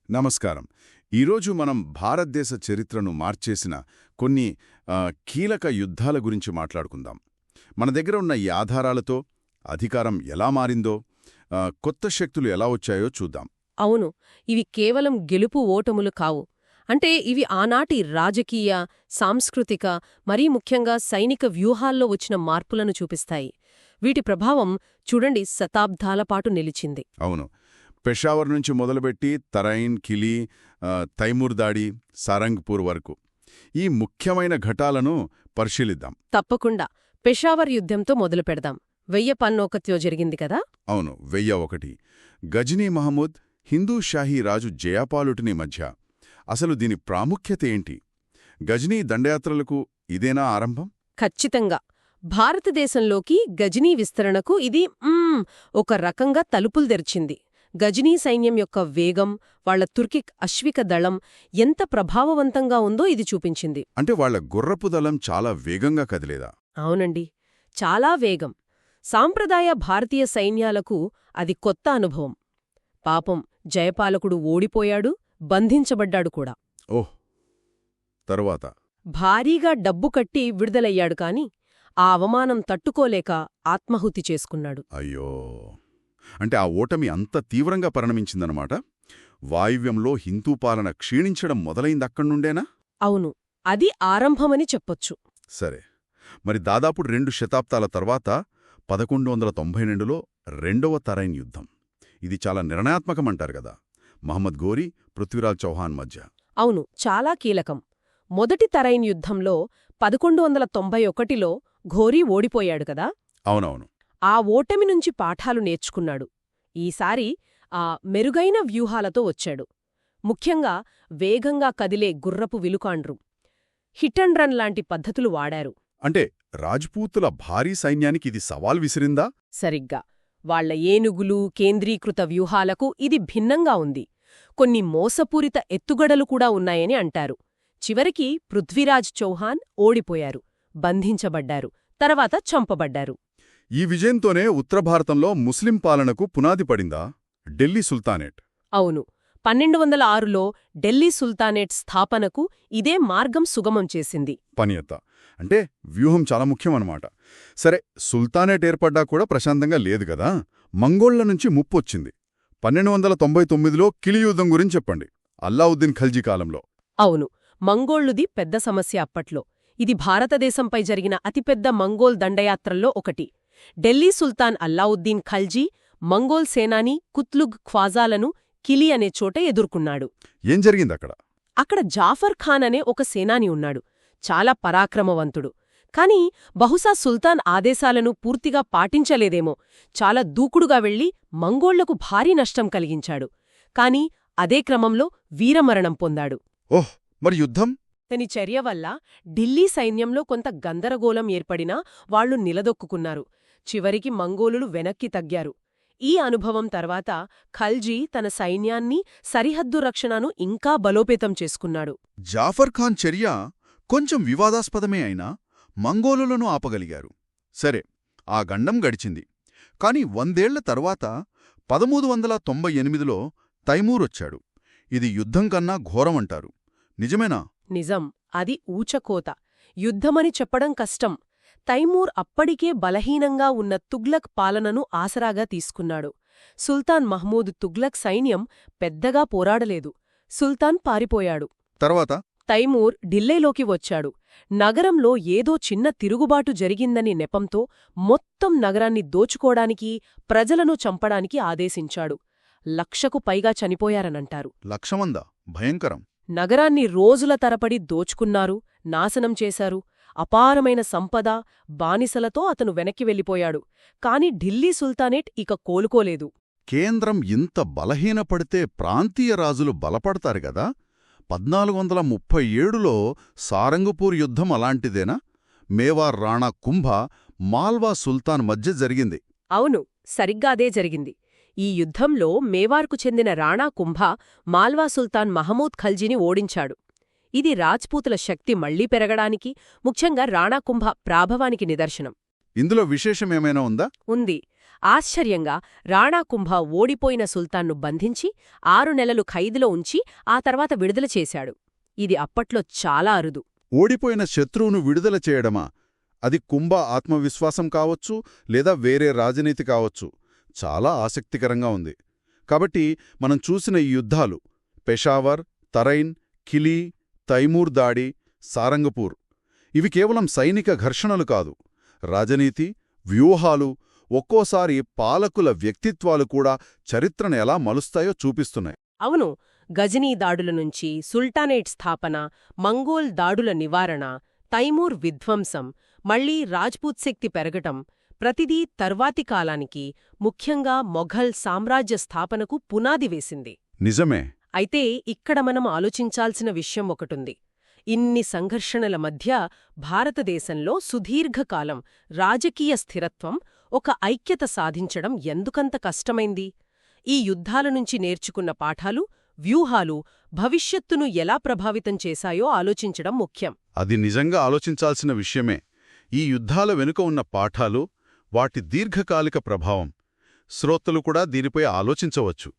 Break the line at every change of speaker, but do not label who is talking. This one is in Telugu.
నమస్కారం. ఈరోజు మనం భారతదేశ చరిత్రను మార్చేసిన కొన్ని కీలక యుద్ధాల గురించి మాట్లాడుకుందాం. మన దగ్గర ఉన్న ఈ ఆధారాలతో అధికారం ఎలా మారిందో, కొత్త శక్తులు ఎలా వచ్చాయో చూద్దాం.
అవును, ఇవి కేవలం గెలుపు ఓటములు కావు. అంటే ఇవి ఆనాటి రాజకీయ, సాంస్కృతిక మరీ ముఖ్యంగా సైనిక వ్యూహాల్లో వచ్చిన మార్పులను చూపిస్తాయి. వీటి ప్రభావం చూడండి శతాబ్దాల పాటు నిలిచింది.
అవును, పెషావర్ నుంచి మొదలుపెట్టి తరైన్, కిలీ, తైమూర్ దాడి, సారంగ్పూర్ వరకు ఈ ముఖ్యమైన ఘటాలను పరిశీలిద్దాం.
తప్పకుండా. పెషావర్ యుద్ధంతో మొదలు పెడదాం. 1011 జరిగింది కదా?
అవును, 1001. గజనీ మహమూద్, హిందూ షాహీ రాజు జయాపాలుటిని మధ్య. అసలు దీని ప్రాముఖ్యత ఏంటి? గజనీ దండయాత్రలకు ఇదేనా ఆరంభం?
ఖచ్చితంగా. భారతదేశంలోకి గజనీ విస్తరణకు ఇది ఒక రకంగా తలుపులు తెరిచింది. గజనీ సైన్యం యొక్క వేగం, వాళ్ల తుర్కిక్ అశ్విక దళం ఎంత ప్రభావవంతంగా ఉందో ఇది చూపించింది.
అంటే వాళ్ల గుర్రపు దళం చాలా వేగంగా కదిలేదా?
అవునండి, చాలా వేగం. సాంప్రదాయ భారతీయ సైన్యాలకు అది కొత్త అనుభవం. పాపం, జయపాలకుడు ఓడిపోయాడు, బంధించబడ్డాడు కూడా.
ఓహ్, తరువాత
భారీగా డబ్బు కట్టి విడుదలయ్యాడు కాని ఆ అవమానం తట్టుకోలేక ఆత్మాహుతి చేసుకున్నాడు.
అయ్యో, అంటే ఆ ఓటమి అంత తీవ్రంగా పరిణమించిందనమాట. వాయువ్యంలో హిందూ పాలన క్షీణించడం మొదలైందక్కడ్నుండేనా?
అవును, అది ఆరంభమని చెప్పొచ్చు.
సరే, మరి దాదాపు 2 శతాబ్దాల తర్వాత 1192లో రెండవ తరైన్ యుద్ధం. ఇది చాలా నిర్ణయాత్మకమంటారు గదా, మహమ్మద్ ఘోరీ, పృథ్వీరాజ్ చౌహాన్ మధ్య.
అవును, చాలా కీలకం. మొదటి తరైన్ యుద్ధంలో 1191లో ఘోరీ ఓడిపోయాడు కదా.
అవునవును.
ఆ ఓటమి నుంచి పాఠాలు నేర్చుకున్నాడు. ఈసారి మెరుగైన వ్యూహాలతో వచ్చాడు. ముఖ్యంగా వేగంగా కదిలే గుర్రపు విలుకాండ్రు, హిట్ అండ్ రన్ లాంటి పద్ధతులు వాడారు.
అంటే రాజ్పూతుల భారీ సైన్యానికి ఇది సవాల్ విసిరిందా?
సరిగ్గా. వాళ్ల ఏనుగులు, కేంద్రీకృత వ్యూహాలకు ఇది భిన్నంగా ఉంది. కొన్ని మోసపూరిత ఎత్తుగడలు కూడా ఉన్నాయని అంటారు. చివరికి పృథ్వీరాజ్ చౌహాన్ ఓడిపోయారు, బంధించబడ్డారు, తర్వాత చంపబడ్డారు.
ఈ విజయంతోనే ఉత్తర భారతంలో ముస్లిం పాలనకు పునాది పడిందా? ఢిల్లీ సుల్తానేట్.
అవును, 1206లో ఢిల్లీ సుల్తానేట్ స్థాపనకు ఇదే మార్గం సుగమం చేసింది.
పనియత అంటే వ్యూహం చాలా ముఖ్యమన్నమాట. సరే, సుల్తానేట్ ఏర్పడ్డా కూడా ప్రశాంతంగా లేదు గదా. మంగోళ్ల నుంచి ముప్పొచ్చింది. 1299లో కిలీ యుద్ధం గురించి చెప్పండి, అల్లావుద్దీన్ ఖల్జీ కాలంలో.
అవును, మంగోళ్లుది పెద్ద సమస్య అప్పట్లో. ఇది భారతదేశంపై జరిగిన అతిపెద్ద మంగోల్ దండయాత్రల్లో ఒకటి. ఢిల్లీ సుల్తాన్ అల్లావుద్దీన్ ఖల్జీ మంగోల్ సేనాని కుత్లుగ్ ఖ్వాజాలను కిలీ అనే చోట ఎదుర్కొన్నాడు.
ఏం జరిగిందక్కడ?
అక్కడ జాఫర్ ఖాన్ అనే ఒక సేనాని ఉన్నాడు, చాలా పరాక్రమవంతుడు. కాని బహుశా సుల్తాన్ ఆదేశాలను పూర్తిగా పాటించలేదేమో, చాలా దూకుడుగా వెళ్లి మంగోళ్లకు భారీ నష్టం కలిగించాడు. కాని అదే క్రమంలో వీరమరణం పొందాడు.
ఓహ్, మరి యుద్ధం?
అతని చర్య వల్ల ఢిల్లీ సైన్యంలో కొంత గందరగోళం ఏర్పడినా వాళ్లు నిలదొక్కున్నారు. చివరికి మంగోలులు వెనక్కి తగ్గారు. ఈ అనుభవం తర్వాత ఖల్జీ తన సైన్యాన్ని, సరిహద్దు రక్షణను ఇంకా బలోపేతం చేసుకున్నాడు.
జాఫర్ ఖాన్ చర్య కొంచెం వివాదాస్పదమే అయినా మంగోలులను ఆపగలిగారు. సరే, ఆ గండం గడిచింది. కాని 100 ఏళ్ల తర్వాత 1398లో తైమూరొచ్చాడు. ఇది యుద్ధం కన్నా ఘోరమంటారు. నిజమేనా?
నిజం, అది ఊచకోత. యుద్ధమని చెప్పడం కష్టం. తైమూర్ అప్పటికే బలహీనంగా ఉన్న తుగ్లక్ పాలనను ఆసరాగా తీసుకున్నాడు. సుల్తాన్ మహ్మూద్ తుగ్లక్ సైన్యం పెద్దగా పోరాడలేదు. సుల్తాన్ పారిపోయాడు.
తర్వాత
తైమూర్ ఢిల్లీలోకి వచ్చాడు. నగరంలో ఏదో చిన్న తిరుగుబాటు జరిగిందని నెపంతో మొత్తం నగరాన్ని దోచుకోడానికి, ప్రజలను చంపడానికి ఆదేశించాడు. 1,00,000కు పైగా చనిపోయారనంటారు.
1,00,000 మందా? భయంకరం.
నగరాన్ని రోజుల తరపడి దోచుకున్నారు, నాశనం చేశారు. అపారమైన సంపద, బానిసలతో అతను వెనక్కి వెళ్ళిపోయాడు. కాని ఢిల్లీ సుల్తానేట్ ఇక కోలుకోలేదు.
కేంద్రం ఇంత బలహీనపడితే ప్రాంతీయ రాజులు బలపడతారు గదా. 1437లో సారంగపూర్ యుద్ధం అలాంటిదేనా? మేవార్ రాణా కుంభ, మాల్వా సుల్తాన్ మధ్య జరిగింది.
అవును, సరిగ్గా అదే జరిగింది. ఈ యుద్ధంలో మేవార్కు చెందిన రాణా కుంభ మాల్వా సుల్తాన్ మహమూద్ ఖల్జీని ఓడించాడు. ఇది రాజ్పూతుల శక్తి మళ్లీ పెరగడానికి, ముఖ్యంగా రాణా కుంభ ప్రాభవానికి నిదర్శనం.
ఇందులో విశేషమేమైనా ఉందా?
ఉంది. ఆశ్చర్యంగా రాణా కుంభ ఓడిపోయిన సుల్తాన్ను బంధించి 6 నెలలు ఖైదులో ఉంచి ఆ తర్వాత విడుదల చేశాడు. ఇది అప్పట్లో చాలా అరుదు.
ఓడిపోయిన శత్రువును విడుదల చేయడమా? అది కుంభ ఆత్మవిశ్వాసం కావచ్చు, లేదా వేరే రాజనీతి కావచ్చు. చాలా ఆసక్తికరంగా ఉంది. కాబట్టి మనం చూసిన ఈ యుద్ధాలు పెషావర్, తరైన్, కిలీ, తైమూర్ దాడి, సారంగపూర్ ఇవి కేవలం సైనిక ఘర్షణలు కాదు. రాజనీతి, వ్యూహాలు, ఒక్కోసారి పాలకుల వ్యక్తిత్వాలు కూడా చరిత్రను ఎలా మలుస్తాయో చూపిస్తున్నాయి.
అవును, గజనీ దాడుల నుంచి సుల్టానేట్ స్థాపన, మంగోల్ దాడుల నివారణ, తైమూర్ విధ్వంసం, మళ్లీ రాజ్పూత్ శక్తి పెరగటం ప్రతిదీ తర్వాతి కాలానికి, ముఖ్యంగా మొఘల్ సామ్రాజ్య స్థాపనకు పునాది వేసింది.
నిజమే.
అయితే ఇక్కడ మనం ఆలోచించాల్సిన విషయం ఒకటుంది. ఇన్ని సంఘర్షణల మధ్య భారతదేశంలో సుదీర్ఘకాలం రాజకీయ స్థిరత్వం, ఒక ఐక్యత సాధించడం ఎందుకంత కష్టమైంది? ఈ యుద్ధాల నుంచి నేర్చుకున్న పాఠాలు, వ్యూహాలు భవిష్యత్తును ఎలా ప్రభావితం చేశాయో ఆలోచించడం ముఖ్యం.
అది నిజంగా ఆలోచించాల్సిన విషయమే. ఈ యుద్ధాల వెనుక ఉన్న పాఠాలు, వాటి దీర్ఘకాలిక ప్రభావం శ్రోతలు కూడా దీనిపై ఆలోచించవచ్చు.